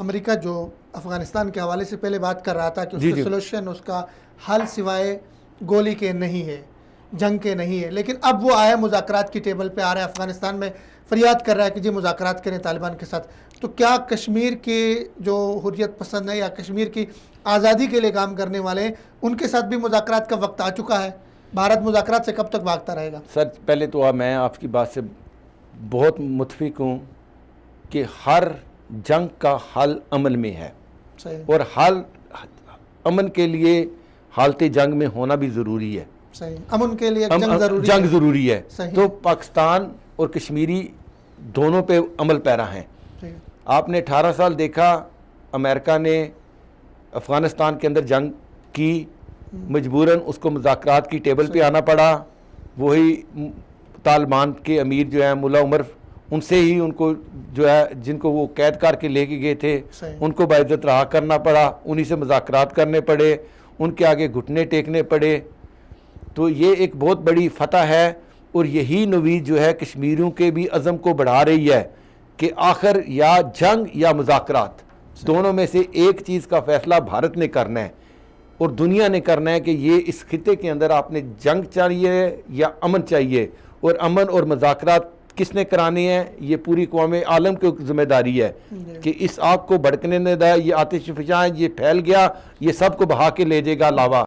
امریکہ جو افغانستان کے حوالے سے پہلے بات کر رہا تھا کہ اس کا سولوشن، اس کا حل سوائے گولی کے نہیں ہے، جنگ کے نہیں ہے، لیکن اب وہ آیا مذاکرات کی ٹیبل پہ آ رہا ہے، افغانستان میں فریاد کر رہا ہے کہ جی مذاکرات کریں طالبان کے ساتھ. تو کیا کشمیر کے جو حریت پسند ہے یا کشمیر کی آزادی کے لیے کام کرنے والے ہیں ان کے ساتھ بھی مذاکرات کا وقت آ چکا ہے؟ بھارت مذاکرات سے کب تک بھاگتا رہے گا؟ سر پہلے تو میں آپ کی بات سے بہت متفق ہوں کہ ہر جنگ کا حل امن میں ہے، اور حل امن کے لیے حالت جنگ میں ہونا بھی ضروری ہے. صحیح، امن کے لیے جنگ ضروری ہے. تو پاکستان اور کشمیری دونوں پہ عمل پیرا ہیں. آپ نے 18 سال دیکھا امریکہ نے افغانستان کے اندر جنگ کی، مجبوراً اس کو مذاکرات کی ٹیبل پہ آنا پڑا. وہی طالبان کے امیر جو ہیں ملا عمر، ان سے ہی ان کو جو ہے جن کو وہ قید کر کے لے کے گئے تھے ان کو باعزت رہا کرنا پڑا، انہی سے مذاکرات کرنے پڑے، ان کے آگے گھٹنے ٹیکنے پڑے. تو یہ ایک بہت بڑی فتح ہے، اور یہی نوید جو ہے کشمیریوں کے بھی عزم کو بڑھا رہی ہے کہ آخر یا جنگ یا مذاکرات، دونوں میں سے ایک چیز کا فیصلہ بھارت نے کرنا ہے اور دنیا نے کرنا ہے کہ یہ اس خطے کے اندر آپ نے جنگ چاہیے یا امن چاہیے. اور امن اور مذاکرات کس نے کرانے ہیں؟ یہ پوری اقوام عالم کی ذمہ داری ہے کہ اس آگ کو بھڑکنے نہ دے. یہ آتش فشاں یہ پھیل گیا، یہ سب کو بہا کے لے جائے گا لاوا.